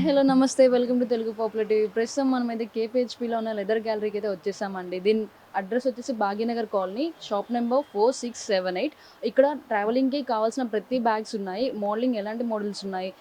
Hi hello నమస్తే welcome to Telugu popular TV. ప్రస్తుతం మనమైతే కేపీహెచ్పీలో ఉన్న లెదర్ గ్యాలరీకి అయితే వచ్చేసామండి. దీని అడ్రస్ వచ్చేసి భాగ్యనగర్ కాలనీ, షాప్ నెంబర్ 4678. ఇక్కడ ట్రావెలింగ్కి కావాల్సిన ప్రతి బ్యాగ్స్ ఉన్నాయి. మోడలింగ్ ఎలాంటి మోడల్స్ ఉన్నాయి,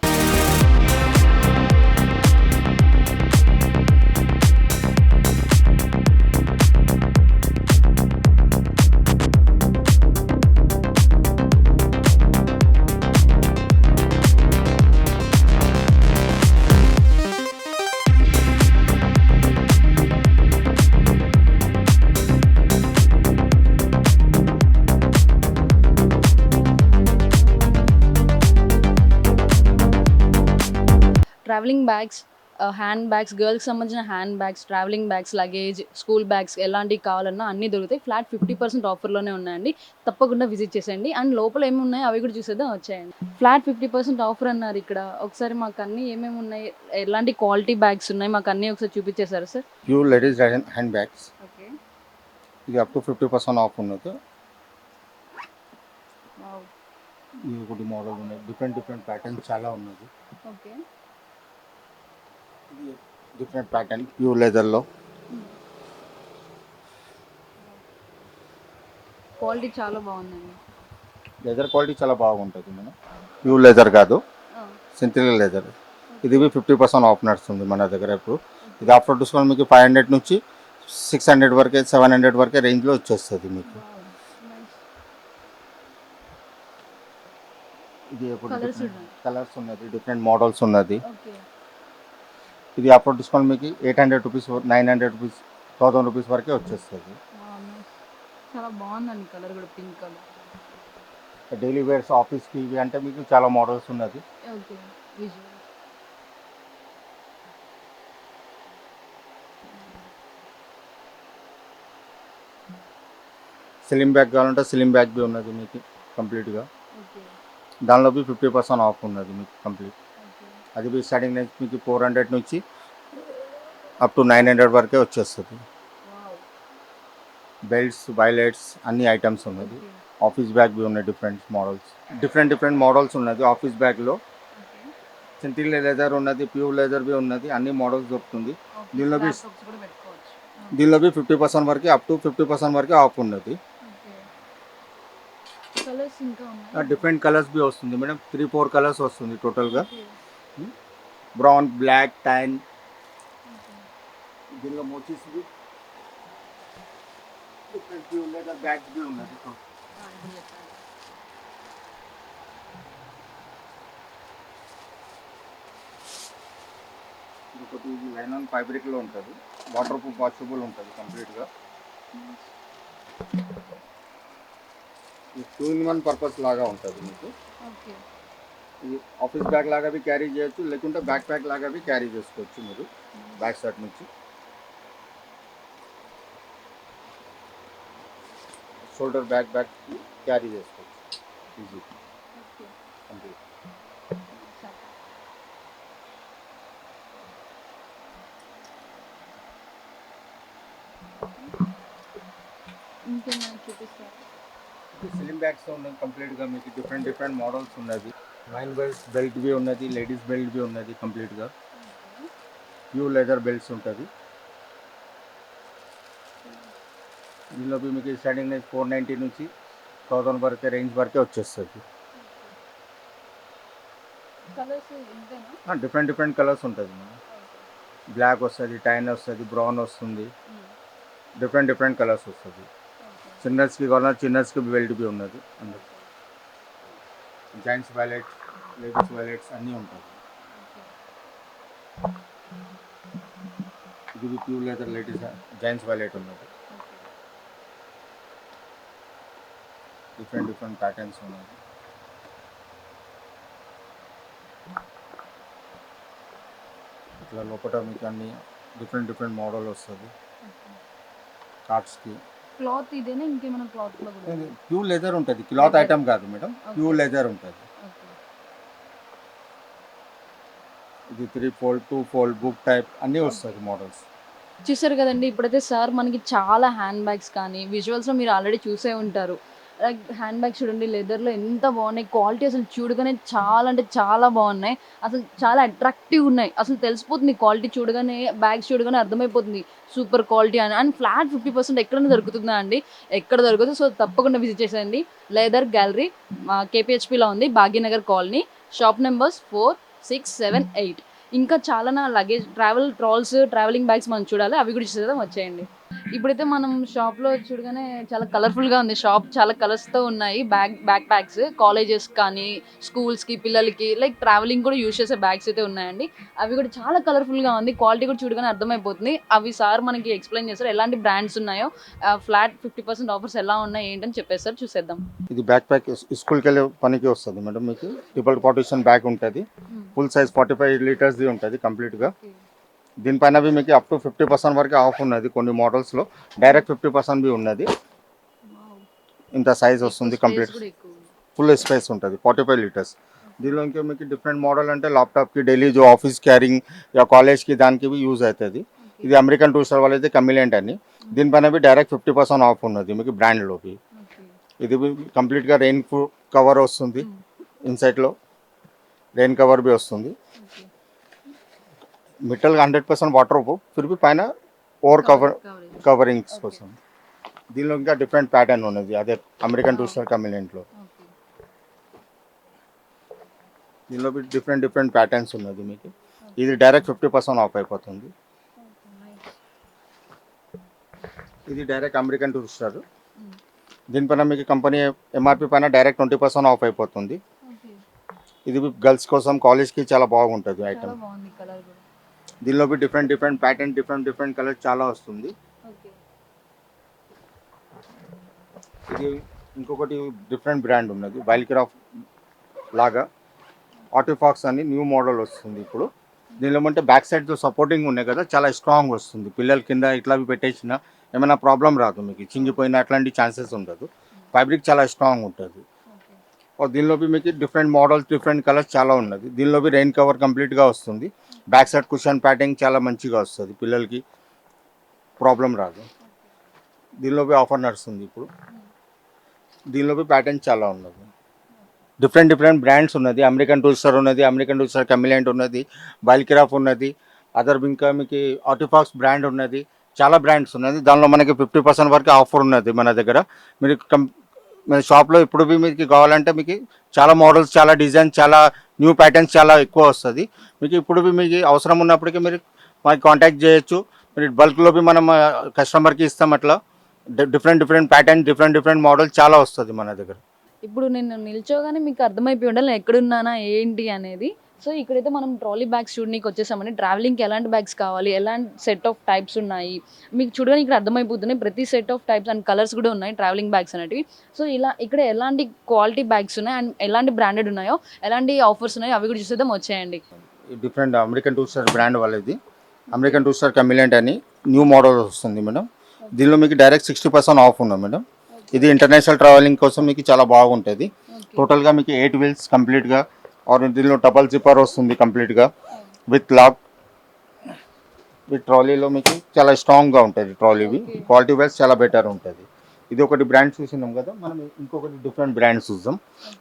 ట్రావెలింగ్ బ్యాగ్స్, హ్యాండ్ బ్యాగ్స్, గర్ల్స్కి సంబంధించిన hand bags, travelling bags, luggage, school bags ఎలాంటివి కావాలన్నా అన్నీ దొరుకుతాయి. ఫ్లాట్ 50% ఆఫర్లోనే ఉన్నాయండి. తప్పకుండా విజిట్ చేసేయండి. అండ్ లోపల ఏమి ఉన్నాయో అవి కూడా చూసేద్దాం, వచ్చేయండి. ఫ్లాట్ 50% ఆఫర్ అన్నారు ఇక్కడ. ఒకసారి మాకు అన్నీ ఏమేమి ఉన్నాయి, ఎలాంటి క్వాలిటీ బ్యాగ్స్ ఉన్నాయి, మాకు అన్నీ ఒకసారి చూపించేశారు sir. Pure ladies hand bags, okay, ఇది అప్ టు 50% ఆఫ్ ఉన్నది. ఇది ఒకటి మోడల్ ఉన్నది, డిఫరెంట్ ప్యాటర్న్ చాలా ఉన్నది. ఓకే, ఇది డిఫరెంట్ ప్యాటర్న్ ప్యూర్ లెదర్లో. క్వాలిటీ చాలా బాగుందండి. లెదర్ క్వాలిటీ చాలా బాగుంటుంది మనం. ప్యూర్ లెదర్ కాదు, సింథటిక్ లెదర్. ఇది 50% ఆఫ్ నడుస్తుంది మన దగ్గర ఇప్పుడు. ఇది ఆఫ్టర్ డిస్కౌంట్ మీకు 500 నుంచి 600 వరకే, 700 వరకే రేంజ్లో వచ్చేస్తుంది మీకు. ఇది కలర్స్ ఉన్నది, డిఫరెంట్ మోడల్స్ ఉన్నది. ఇది ఆఫ్టర్ డిస్కౌంట్ మీకు 800 రూపీస్, 900 రూపీస్, 1000 రూపీస్ వరకే వచ్చేస్తుంది. చాలా బాగుందండి కలర్ కూడా, పింక్ కలర్. డైలీ వేర్స్, ఆఫీస్కి ఇవి అంటే మీకు చాలా మోడల్స్ ఉన్నది. Okay, visual. స్లిమ్ బ్యాగ్ కావాలంటే స్లిమ్ బ్యాగ్ బి ఉన్నది మీకు కంప్లీట్గా. దానిలో 50% ఆఫ్ ఉన్నది మీకు కంప్లీట్. అది బి స్టార్టింగ్ రేంజ్ మీకు 400 నుంచి అప్ టు 900 వరకే వచ్చేస్తుంది. బెల్ట్స్, వైలెట్స్ అన్ని ఐటమ్స్ ఉన్నది. ఆఫీస్ బ్యాగ్ బి ఉన్నాయి, డిఫరెంట్ మోడల్స్ ఉన్నది. ఆఫీస్ బ్యాగ్లో సింథటిక్ లెదర్ ఉన్నది, ప్యూర్ లెదర్ బి ఉన్నది, అన్ని మోడల్స్ దొరుకుతుంది. దీనిలో బి 50% వరకు, అప్ టు 50% వరకు ఆఫ్ ఉన్నది. డిఫరెంట్ కలర్స్ బి వస్తుంది మేడం, 3-4 కలర్స్ వస్తుంది టోటల్గా. Brown, black, tan. దీనిలో మోచీస్ బి డిఫరెంట్ ప్యూర్ లెదర్ బ్యాగ్స్ బి ఉన్నది. ఇంకొకటి లైనాన్ ఫ్యాబ్రిక్లో ఉంటుంది, వాటర్ ప్రూఫ్, వాషబుల్ ఉంటుంది కంప్లీట్గా. 2-in-1 పర్పస్ లాగా ఉంటుంది మీకు. ఈ ఆఫీస్ బ్యాగ్ లాగా బి క్యారీ చేయొచ్చు, లేకుంటే బ్యాక్ ప్యాక్ లాగా బి క్యారీ చేసుకోవచ్చు మీరు బ్యాక్ సైడ్ నుంచి. షోల్డర్ బ్యాక్ క్యారీ చేసుకోవచ్చు ఈజీ కంప్లీట్. ఇంకేమైనా చూపిస్తారు? స్లిమ్ బ్యాగ్స్ ఉన్నాయి కంప్లీట్గా మీకు. డిఫరెంట్ మోడల్స్ ఉన్నది. వైన్ బెల్ట్ బి ఉన్నది, లేడీస్ బెల్ట్ బి ఉన్నది కంప్లీట్గా. ప్యూర్ లెదర్ బెల్ట్స్ ఉంటుంది. దీనిలో బి మీకు స్టార్టింగ్ రేంజ్ 490 నుంచి 1000 వరకే రేంజ్ వరకే వచ్చేస్తుంది. డిఫరెంట్ కలర్స్ ఉంటుంది మనం. బ్లాక్ వస్తుంది, టైన్ వస్తుంది, బ్రౌన్ వస్తుంది, డిఫరెంట్ కలర్స్ వస్తుంది. చిన్నర్స్కి కావాలన్నా చిన్నర్స్కి బెల్ట్ బి ఉన్నది. అందులో జెంట్స్ వైలెట్స్, లేడీస్ వైలెట్స్ అన్నీ ఉంటాయి. ఇది pure leather ladies gents violet ఉన్నది. డిఫరెంట్ ప్యాటర్న్స్ ఉన్నాయి. ఇట్లా లోపల మీకు అన్ని డిఫరెంట్ మోడల్ వస్తుంది. కార్డ్స్కి క్లాత్ ఇదేనా, ఇంకేమైనా క్లాత్ లో కూడా? ప్యూర్ లెదర్ ఉంటుంది, క్లాత్ ఐటమ్ కాదు మేడం, ప్యూర్ లెదర్ ఉంటుంది. ఇది 3-fold, 2-fold, బుక్ టైప్ అన్నీ వస్తుంది మోడల్స్. చూసారు కదండి, ఇప్పుడైతే సార్ మనకి చాలా హ్యాండ్ బ్యాగ్స్ కానీ విజువల్స్లో మీరు ఆల్రెడీ చూసే ఉంటారు. లైక్ హ్యాండ్ బ్యాగ్స్ చూడండి లెదర్లో ఎంత బాగున్నాయి, క్వాలిటీ అసలు చూడగానే చాలా అంటే చాలా బాగున్నాయి, అసలు చాలా అట్రాక్టివ్ ఉన్నాయి, అసలు తెలిసిపోతుంది క్వాలిటీ చూడగానే, బ్యాగ్స్ చూడగానే అర్థమైపోతుంది సూపర్ క్వాలిటీ అని. అండ్ ఫ్లాట్ 50% ఎక్కడైనా దొరుకుతుందా అండి? ఎక్కడ దొరకదు. సో తప్పకుండా విజిట్ చేసేయండి. లెదర్ గ్యాలరీ కేపీహెచ్పిలో ఉంది, భాగ్యనగర్ కాలనీ, షాప్ నెంబర్స్ 4, 6, 7, 8. ఇంకా చాలా నా లగేజ్ ట్రావెలింగ్ బ్యాగ్స్ మనం చూడాలి, అవి కూడా చూసేద్దాం, వచ్చేయండి. ఇప్పుడైతే మనం షాప్లో చూడగానే చాలా కలర్ఫుల్గా ఉంది షాప్, చాలా కలర్స్తో ఉన్నాయి బ్యాక్ ప్యాక్స్, కాలేజెస్ కానీ స్కూల్స్కి పిల్లలకి లైక్ ట్రావెలింగ్ కూడా యూజ్ చేసే బ్యాగ్స్ అయితే ఉన్నాయండి. అవి కూడా చాలా కలర్ఫుల్గా ఉంది, క్వాలిటీ కూడా చూడగానే అర్థమైపోతుంది. అవి సార్ మనకి ఎక్స్ప్లెయిన్ చేస్తారు ఎలాంటి బ్రాండ్స్ ఉన్నాయో, ఫ్లాట్ 50% ఆఫర్స్ ఎలా ఉన్నాయి ఏంటని చెప్పేస్తారు, చూసేద్దాం. ఇది బ్యాక్ ప్యాక్ స్కూల్కి వెళ్ళే పనికి వస్తుంది మేడం. మీకు ట్రిపుల్ పార్టిషన్ బ్యాగ్ ఉంటుంది, ఫుల్ సైజ్ 45 లీటర్స్ది ఉంటుంది కంప్లీట్గా. దీనిపైన బి మీకు అప్ టు 50% వరకు ఆఫ్ ఉన్నది. కొన్ని మోడల్స్లో డైరెక్ట్ 50% బి ఉన్నది. ఇంత సైజ్ వస్తుంది కంప్లీట్, ఫుల్ స్పేస్ ఉంటుంది, 45 లీటర్స్. దీనిలో ఇంకా మీకు డిఫరెంట్ మోడల్ అంటే ల్యాప్టాప్కి డైలీ जो ఆఫీస్ క్యారింగ్ या కాలేజ్కి దానికి బి యూజ్ అవుతుంది. ఇది అమెరికన్ టూరిస్టర్ వాళ్ళైతే కమిలియంట్ అని, దీనిపైన బి డైరెక్ట్ 50% ఆఫ్ ఉన్నది మీకు బ్రాండ్లోకి. ఇది కంప్లీట్గా రెయిన్ కవర్ వస్తుంది, ఇన్సైడ్లో రెయిన్ కవర్ బి వస్తుంది. Metal 100% water proof, Phir B పైన ఓవర్ కవరింగ్స్ కోసం. దీనిలో ఇంకా డిఫరెంట్ ప్యాటర్న్ ఉన్నది, అదే అమెరికన్ టూరిస్టర్ కమిలియంట్లో. దీనిలో డిఫరెంట్ ప్యాటర్న్స్ ఉన్నది మీకు. ఇది డైరెక్ట్ 50% ఆఫ్ అయిపోతుంది. ఇది డైరెక్ట్ అమెరికన్ టూరిస్టర్. దీనిపైన మీకు కంపెనీ ఎంఆర్పి పైన డైరెక్ట్ 20% ఆఫ్ అయిపోతుంది. ఇది గర్ల్స్ కోసం కాలేజ్కి చాలా బాగుంటుంది ఐటమ్. దీనిలో డిఫరెంట్ ప్యాటర్న్, డిఫరెంట్ కలర్స్ చాలా వస్తుంది. ఇది ఇంకొకటి డిఫరెంట్ బ్రాండ్ ఉన్నది, వైల్డ్క్రాఫ్ట్ లాగా ఆర్టిఫాక్స్ అని న్యూ మోడల్ వస్తుంది ఇప్పుడు. దీనిలో అంటే బ్యాక్ సైడ్ సపోర్టింగ్ ఉన్నాయి కదా, చాలా స్ట్రాంగ్ వస్తుంది. పిల్లల కింద ఇట్లా పెట్టేసిన ఏమైనా ప్రాబ్లం రాదు, మీకు చింగిపోయిన అట్లాంటి ఛాన్సెస్ ఉండదు. ఫ్యాబ్రిక్ చాలా స్ట్రాంగ్ ఉంటుంది. దీనిలో మీకు డిఫరెంట్ మోడల్స్, డిఫరెంట్ కలర్స్ చాలా ఉన్నది. దీనిలో రెయిన్ కవర్ కంప్లీట్గా వస్తుంది. బ్యాక్ సైడ్ కుషన్ ప్యాటింగ్ చాలా మంచిగా వస్తుంది, పిల్లలకి ప్రాబ్లం రాదు. దీనిలో ఆఫర్ నడుస్తుంది ఇప్పుడు. దీనిలో ప్యాటర్న్ చాలా ఉన్నది, డిఫరెంట్ బ్రాండ్స్ ఉన్నది. అమెరికన్ టూరిస్టర్ ఉన్నది, అమెరికన్ టూరిస్టర్ కమిలియంట్ ఉన్నది, వైల్డ్క్రాఫ్ట్ ఉన్నది, అదర్ ఇంకా మీకు ఆర్టిఫాక్స్ బ్రాండ్ ఉన్నది, చాలా బ్రాండ్స్ ఉన్నది. దానిలో మనకి 50% వరకు ఆఫర్ ఉన్నది మన దగ్గర. మీరు మన షాప్లో ఇప్పుడు మీకు కావాలంటే మీకు చాలా మోడల్స్, చాలా డిజైన్స్, చాలా న్యూ ప్యాటర్న్స్ చాలా ఎక్కువ వస్తుంది. మీకు ఇప్పుడు మీకు అవసరం ఉన్నప్పటికీ మీరు మాకు కాంటాక్ట్ చేయొచ్చు. మీరు బల్క్లో మనం కస్టమర్కి ఇస్తాం. అట్లా డిఫరెంట్ ప్యాటర్న్, డిఫరెంట్ మోడల్స్ చాలా వస్తుంది మన దగ్గర. ఇప్పుడు నేను నిల్చోగానే మీకు అర్థమైపోయి ఉండాలి నేను ఎక్కడున్నానా ఏంటి అనేది. సో ఇక్కడైతే మనం ట్రాలీ బ్యాగ్స్ చూడడానికి వచ్చేసామండి. ట్రావెలింగ్కి ఎలాంటి బ్యాగ్స్ కావాలి, ఎలాంటి సెట్ ఆఫ్ టైప్స్ ఉన్నాయి మీకు చూడడానికి ఇక్కడ అర్థమైపోతున్నాయి. ప్రతి set of types and colours కూడా ఉన్నాయి ట్రావెలింగ్ బ్యాగ్స్ అనేటివి. సో ఇలా ఇక్కడ ఎలాంటి క్వాలిటీ బ్యాగ్స్ ఉన్నాయి అండ్ ఎలాంటి బ్రాండెడ్ ఉన్నాయో, ఎలాంటి ఆఫర్స్ ఉన్నాయో అవి కూడా చూసేద్దాం, వచ్చేయండి. డిఫరెంట్ అమెరికన్ టూరిస్టర్ బ్రాండ్ వాళ్ళది, అమెరికన్ టూరిస్టర్ కమిలియంట్ అని న్యూ మోడల్ వస్తుంది మేడం. దీనిలో మీకు డైరెక్ట్ 60% ఆఫ్ ఉంది మేడం. ఇది ఇంటర్నేషనల్ ట్రావెలింగ్ కోసం మీకు చాలా బాగుంటుంది. టోటల్గా మీకు 8 వీల్స్ కంప్లీట్గా, ఆర్ దీనిలో డబల్ జిప్పర్ వస్తుంది కంప్లీట్గా విత్ లాక్, విత్ ట్రాలీలో మీకు చాలా స్ట్రాంగ్గా ఉంటుంది. ట్రాలీవి క్వాలిటీ వైజ్ చాలా బెటర్ ఉంటుంది. ఇది ఒకటి బ్రాండ్ చూసినాం కదా, మనం ఇంకొకటి డిఫరెంట్ బ్రాండ్స్ చూద్దాం.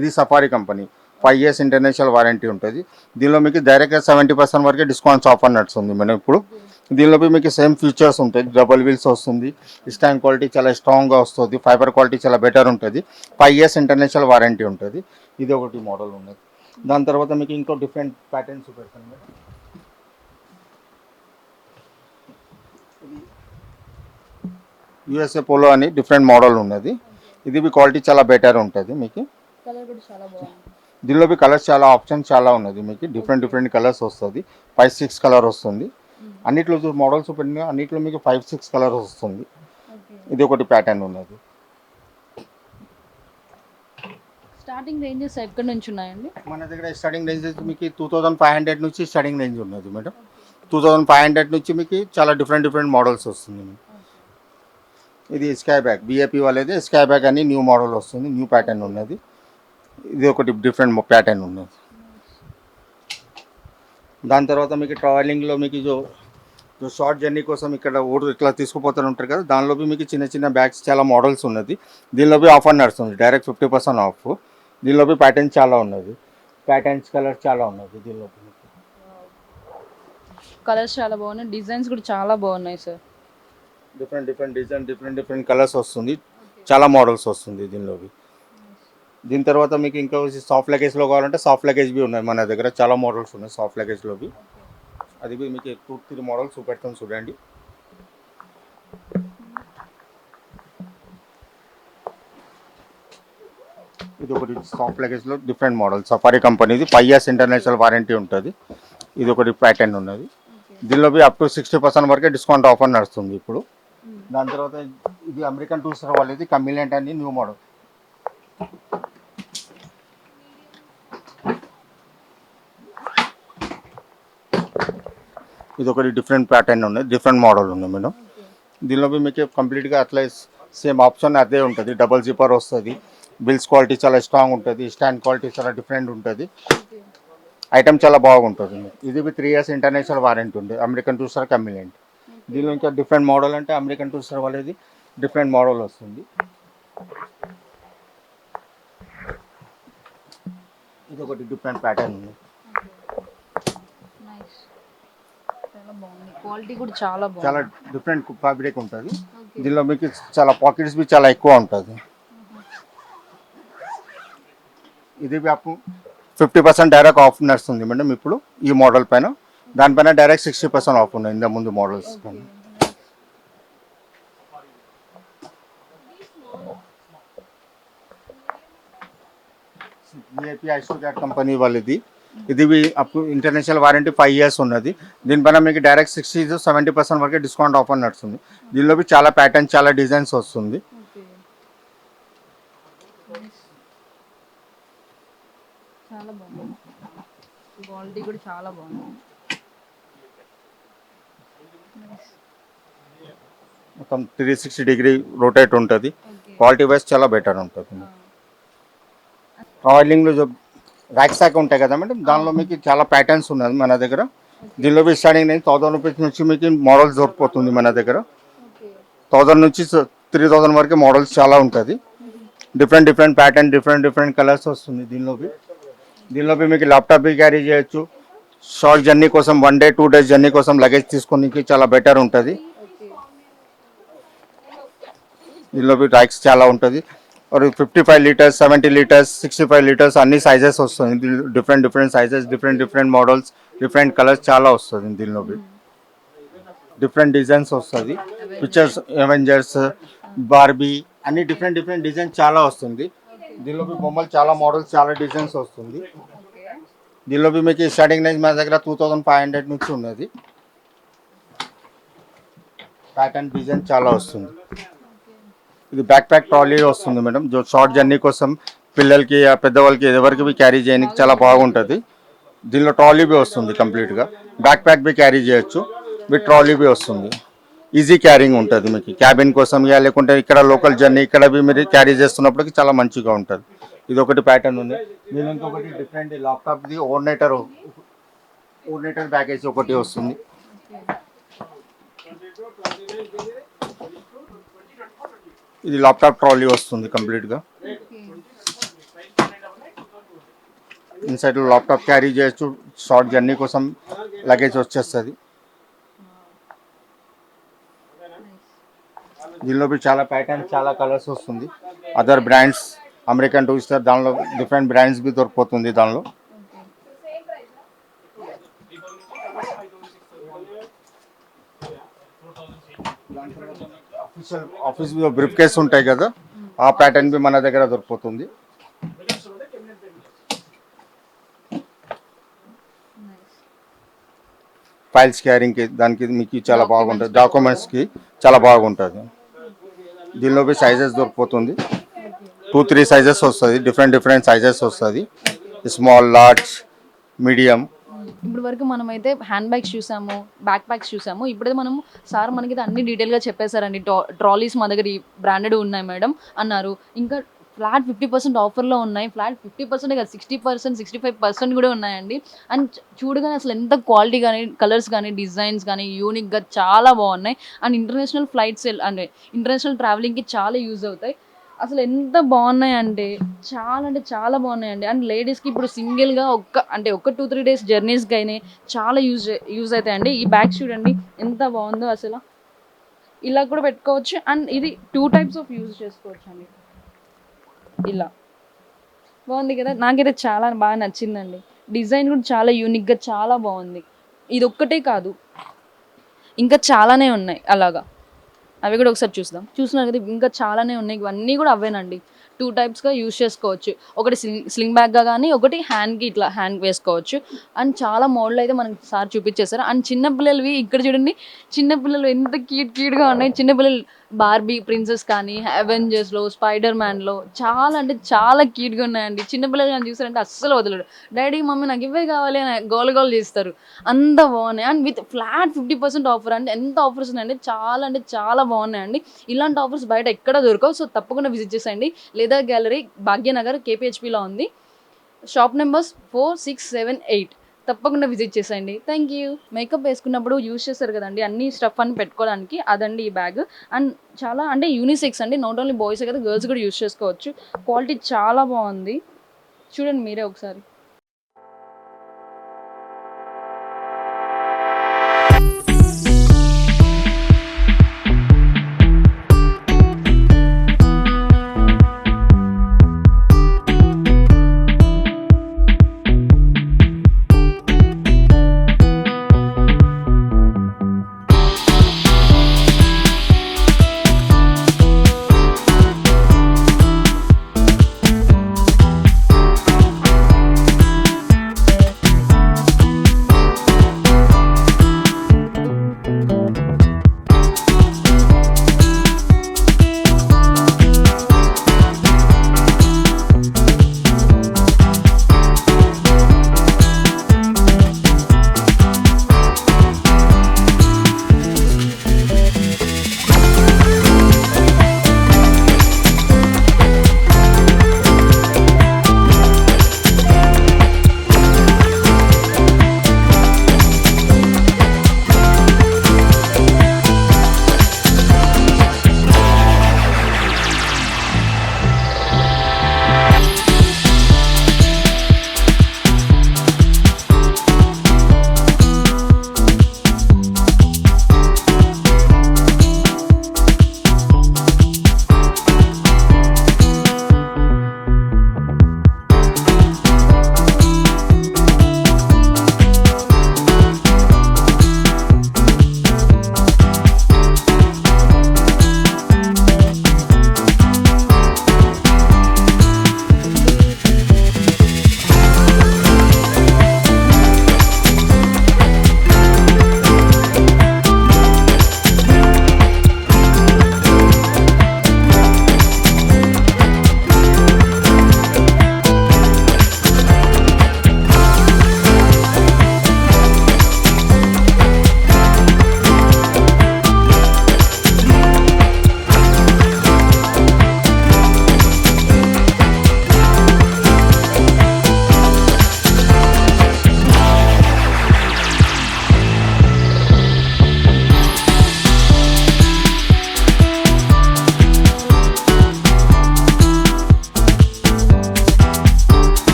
ఇది safari company, 5 years international warranty ఉంటుంది. దీనిలో మీకు డైరెక్ట్గా 70% వరకే డిస్కౌంట్స్ ఆఫర్ నడుస్తుంది మేడం ఇప్పుడు. దీనిలో మీకు సేమ్ ఫీచర్స్ ఉంటాయి, డబల్ వీల్స్ వస్తుంది, స్టాండ్ క్వాలిటీ చాలా స్ట్రాంగ్గా వస్తుంది, ఫైబర్ క్వాలిటీ చాలా బెటర్ ఉంటుంది, 5 years ఇంటర్నేషనల్ వారంటీ ఉంటుంది. ఇది ఒకటి మోడల్ ఉన్నది. దాని తర్వాత మీకు ఇంకో డిఫరెంట్ ప్యాటర్న్స్ పెడతాను మేడం. యూఎస్ఏ పోలో అని డిఫరెంట్ మోడల్ ఉన్నది. ఇది మీ క్వాలిటీ చాలా బెటర్ ఉంటుంది మీకు. కలర్ కూడా చాలా బాగుంది. దీనిలో కలర్స్ చాలా ఆప్షన్స్ చాలా ఉన్నది మీకు. డిఫరెంట్ కలర్స్ వస్తుంది, 5-6 కలర్ వస్తుంది. అన్నిట్లో మోడల్స్ పెట్టిన అన్నిట్లో మీకు 5-6 కలర్స్ వస్తుంది. ఇది ఒకటి ప్యాటర్న్ ఉన్నది. స్టార్టింగ్ రేంజెస్ ఎక్కడి నుంచి ఉన్నాయండి? మన దగ్గర స్టార్టింగ్ రేంజ్ మీకు 2500 నుంచి స్టార్టింగ్ రేంజ్ ఉన్నది మేడం. 2500 నుంచి మీకు చాలా డిఫరెంట్ మోడల్స్ వస్తుంది. ఇది స్కై బ్యాగ్, బిఏపీ వాళ్ళది స్కై బ్యాగ్ అని న్యూ మోడల్ వస్తుంది, న్యూ ప్యాటర్న్ ఉన్నది. ఇది ఒకటి డిఫరెంట్ ప్యాటర్న్ ఉన్నది. దాని తర్వాత మీకు ట్రావెలింగ్లో మీకు షార్ట్ జర్నీ కోసం ఇక్కడ ఊరు ఇట్లా తీసుకుపోతూ ఉంటారు కదా, దానిలో మీకు చిన్న చిన్న బ్యాగ్స్ చాలా మోడల్స్ ఉన్నది. దీనిలో ఆఫర్ నడుస్తుంది, డైరెక్ట్ 50% ఆఫ్. దీనిలో ప్యాటర్న్స్ చాలా ఉన్నది, ప్యాటర్న్స్ కలర్స్ చాలా ఉన్నది. దీనిలో కలర్స్ చాలా బాగున్నాయి, డిజైన్స్ కూడా చాలా బాగున్నాయి sir. Different different design, different different colours వస్తుంది, చాలా మోడల్స్ వస్తుంది దీనిలో. దీని తర్వాత మీకు ఇంకా సాఫ్ట్ లగేజ్లో కావాలంటే సాఫ్ట్ లగేజ్ ఉన్నాయి మన దగ్గర, చాలా మోడల్స్ ఉన్నాయి సాఫ్ట్ లగేజ్లో. అది మీకు 2-3 మోడల్స్ చూపెడతాం చూడండి. ఇది ఒకటి సాఫ్ట్ లగేజ్లో డిఫరెంట్ మోడల్, సఫారీ కంపెనీది, 5 years ఇంటర్నేషనల్ వారంటీ ఉంటుంది. ఇది ఒకటి ప్యాటర్న్ ఉన్నది. దీనిలో అప్ టు 60% వరకే డిస్కౌంట్ ఆఫర్ నడుస్తుంది ఇప్పుడు. దాని తర్వాత ఇది అమెరికన్ టూరిస్టర్ వాళ్ళది కమిలియంట్ అని న్యూ మోడల్. ఇది ఒకటి డిఫరెంట్ ప్యాటర్న్ ఉన్నది, డిఫరెంట్ మోడల్ ఉంది మేడం. దీనిలో మీకు కంప్లీట్గా అట్లా సేమ్ ఆప్షన్ అదే ఉంటుంది, డబల్ జిప్పర్ వస్తుంది, బిల్స్ క్వాలిటీ చాలా స్ట్రాంగ్ ఉంటుంది, స్టాండ్ క్వాలిటీ చాలా డిఫరెంట్ ఉంటుంది, ఐటమ్ చాలా బాగుంటుంది. ఇది 3 years ఇంటర్నేషనల్ వారంటీ ఉంది, అమెరికన్ టూరిస్టర్ కమిలియంట్. దీనిలో ఇంకా డిఫరెంట్ మోడల్ అంటే అమెరికన్ టూరిస్టర్ వాళ్ళది డిఫరెంట్ మోడల్ వస్తుంది. ఇది ఒకటి డిఫరెంట్ ప్యాటర్న్ ఉంది, క్వాలిటీ కూడా చాలా బాగుంది, చాలా డిఫరెంట్ ఫ్యాబ్రిక్ ఉంటుంది. దీనిలో మీకు చాలా పాకెట్స్ బి చాలా ఎక్కువ ఉంటుంది. ఇది అప్పు 50% డైరెక్ట్ ఆఫ్ నడుస్తుంది మేడం ఇప్పుడు ఈ మోడల్ పైన. దానిపైన డైరెక్ట్ 60% ఆఫ్ ఉన్నాయి ఇంత ముందు మోడల్స్ పైన. విఐపి ఐసోక్యాట్ కంపెనీ వాళ్ళది. ఇది అప్ ఇంటర్నేషనల్ వారంటీ 5 years ఉన్నది. దీనిపైన మీకు డైరెక్ట్ 60-70% వరకే డిస్కౌంట్ ఆఫర్ నడుస్తుంది. దీనిలో చాలా ప్యాటర్న్, చాలా డిజైన్స్ వస్తుంది. చాలా బాగుంది, క్వాలిటీ కూడా చాలా బాగుంది. మొత్తం 360 degree రొటేట్ ఉంటుంది, క్వాలిటీ వైజ్ చాలా బెటర్ ఉంటుంది. ట్రావెలింగ్లో ర్యాక్ సాక్ ఉంటాయి కదా మేడం, దానిలో మీకు చాలా ప్యాటర్న్స్ ఉన్నది మన దగ్గర. దీనిలో స్టార్టింగ్ 1000 రూపీస్ నుంచి మీకు మోడల్స్ దొరికిపోతుంది మన దగ్గర. 1000 నుంచి 3000 వరకు మోడల్స్ చాలా ఉంటుంది, different different pattern, different different colours వస్తుంది. దీనిలో మీకు ల్యాప్టాప్ క్యారీ చేయొచ్చు. షార్ట్ జర్నీ కోసం 1 day 2 days జర్నీ కోసం లగేజ్ తీసుకోనికి చాలా బెటర్ ఉంటుంది. దీనిలో ర్యాక్స్ చాలా ఉంటుంది, 55 liters, 70 liters, 65 liters అన్ని సైజెస్ వస్తుంది. Different different sizes, different different models, different colours చాలా వస్తుంది. దీనిలో డిఫరెంట్ డిజైన్స్ వస్తుంది, పిక్చర్స్, అవెంజర్స్, బార్బీ అన్ని డిఫరెంట్ డిఫరెంట్ డిజైన్స్ చాలా వస్తుంది. దీనిలో బొమ్మలు చాలా మోడల్స్, చాలా డిజైన్స్ వస్తుంది. దీనిలో మీకు స్టార్టింగ్ ప్రైస్ మా దగ్గర 2500 నుంచి ఉన్నది. ప్యాటర్న్ డిజైన్ చాలా వస్తుంది. ఇది బ్యాక్ ప్యాక్ ట్రాలీ వస్తుంది మేడం, షార్ట్ జర్నీ కోసం పిల్లలకి, పెద్దవాళ్ళకి, ఎవరికి క్యారీ చేయడానికి చాలా బాగుంటుంది. దీనిలో ట్రాలీ బి వస్తుంది, కంప్లీట్గా బ్యాక్ ప్యాక్ బి క్యారీ చేయొచ్చు, విత్ ట్రాలీ బి వస్తుంది. ఈజీ క్యారింగ్ ఉంటుంది మీకు క్యాబిన్ కోసం, లేకుంటే ఇక్కడ లోకల్ జర్నీ ఇక్కడ మీరు క్యారీ చేస్తున్నప్పటికి చాలా మంచిగా ఉంటుంది. ఇది ఒకటి ప్యాటర్న్ ఉంది. దీని ఇంకొకటి డిఫరెంట్ ల్యాప్టాప్ది ఓవర్నైటర్ బ్యాగేజ్ ఒకటి వస్తుంది. ఇది ల్యాప్టాప్ ట్రాలీ వస్తుంది కంప్లీట్గా. ఇన్సైడ్లో ల్యాప్టాప్ క్యారీ చేయొచ్చు, షార్ట్ జర్నీ కోసం లగేజ్ వచ్చేస్తుంది. దీనిలో చాలా ప్యాటర్న్, చాలా కలర్స్ వస్తుంది. అదర్ బ్రాండ్స్, అమెరికన్ టూరిస్టర్, దానిలో డిఫరెంట్ బ్రాండ్స్ బి దొరికిపోతుంది దానిలో. ఆఫీస్ బ్రీఫ్ కేస్ ఉంటాయి కదా, ఆ ప్యాటర్న్ బి మన దగ్గర దొరికిపోతుంది. ఫైల్స్ క్యారింగ్కి దానికి మీకు చాలా బాగుంటుంది, డాక్యుమెంట్స్కి చాలా బాగుంటుంది. దీనిలో సైజెస్ దొరికిపోతుంది, 2-3 సైజెస్ వస్తుంది, డిఫరెంట్ డిఫరెంట్ సైజెస్ వస్తుంది, స్మాల్, లార్జ్, మీడియం. ఇప్పుడు వరకు మనమైతే హ్యాండ్ బ్యాగ్స్ చూసాము, బ్యాక్ ప్యాక్స్ చూసాము. ఇప్పుడైతే మనము సార్ మనకి అన్ని డీటెయిల్గా చెప్పేశారండి. ట్రాలీస్ మా దగ్గర ఈ బ్రాండెడ్ ఉన్నాయి మేడం అన్నారు. ఇంకా ఫ్లాట్ 50% ఆఫర్లో ఉన్నాయి. ఫ్లాట్ 50% కాదు, 60%, 65% కూడా ఉన్నాయండి. అండ్ చూడగానే అసలు ఎంత క్వాలిటీ కానీ, కలర్స్ కానీ, డిజైన్స్ కానీ యూనిక్గా చాలా బాగున్నాయి. అండ్ ఇంటర్నేషనల్ ఫ్లైట్స్ అంటే ఇంటర్నేషనల్ ట్రావెలింగ్కి చాలా యూజ్ అవుతాయి. అసలు ఎంత బాగున్నాయంటే చాలా బాగున్నాయండి. అండ్ లేడీస్కి ఇప్పుడు సింగిల్గా ఒక 2-3 డేస్ జర్నీస్కి అయినా చాలా యూజ్ అవుతాయండి. ఈ బ్యాగ్ చూడండి ఎంత బాగుందో అసలు. ఇలా కూడా పెట్టుకోవచ్చు. అండ్ ఇది 2 టైప్స్ ఆఫ్ యూజ్ చేసుకోవచ్చు అండి. ఇలా బాగుంది కదా, నాకైతే చాలా బాగా నచ్చిందండి. డిజైన్ కూడా చాలా యూనిక్గా చాలా బాగుంది. ఇది ఒక్కటే కాదు, ఇంకా చాలానే ఉన్నాయి అలాగా. అవి కూడా ఒకసారి చూస్తున్నారు కదా, ఇంకా చాలానే ఉన్నాయి. ఇవన్నీ కూడా అవేనండి. 2 టైప్స్గా యూజ్ చేసుకోవచ్చు. ఒకటి స్లింగ్ బ్యాగ్గా కానీ, ఒకటి హ్యాండ్కి ఇట్లా హ్యాండ్ వేసుకోవచ్చు. అండ్ చాలా మోడల్ అయితే మనకి సార్ చూపించేస్తారు. అండ్ చిన్నపిల్లలవి ఇక్కడ చూడండి, చిన్నపిల్లలు ఎంత క్యూట్గా ఉన్నాయి. చిన్నపిల్లలు బార్బీ ప్రిన్సెస్ కానీ, అవెంజర్స్లో, స్పైడర్ మ్యాన్లో చాలా అంటే చాలా క్యూట్గా ఉన్నాయండి. చిన్నపిల్లలు కానీ చూసారంటే అస్సలు వదలడు. డాడీ మమ్మీ నాకు ఇవే కావాలి అని గోల చేస్తారు. అంత బాగున్నాయి. అండ్ విత్ ఫ్లాట్ 50% ఆఫర్ అండి. ఎంత ఆఫర్స్ ఉన్నాయండి, అంటే చాలా బాగున్నాయండి. ఇలాంటి ఆఫర్స్ బయట ఎక్కడ దొరకవు. సో తప్పకుండా విజిట్ చేసేయండి. లేదర్ గ్యాలరీ, భాగ్యనగర్, కేపీహెచ్పిలో ఉంది. Shop numbers 4, 6, 7, 8. తప్పకుండా విజిట్ చేసేయండి. Thank you. మేకప్ వేసుకున్నప్పుడు యూజ్ చేస్తారు కదండి, అన్ని స్టఫ్ అని పెట్టుకోవడానికి, అదండి ఈ బ్యాగ్. అండ్ చాలా అంటే యూనిసెక్స్ అండి, నాట్ ఓన్లీ బాయ్స్ కదా, గర్ల్స్ కూడా యూజ్ చేసుకోవచ్చు. క్వాలిటీ చాలా బాగుంది, చూడండి మీరే ఒకసారి.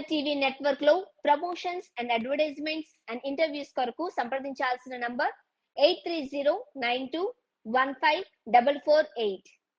టీవీ నెట్వర్క్ లో promotions and advertisements and interviews కొరకు సంప్రదించాల్సిన నంబర్ 8309215448.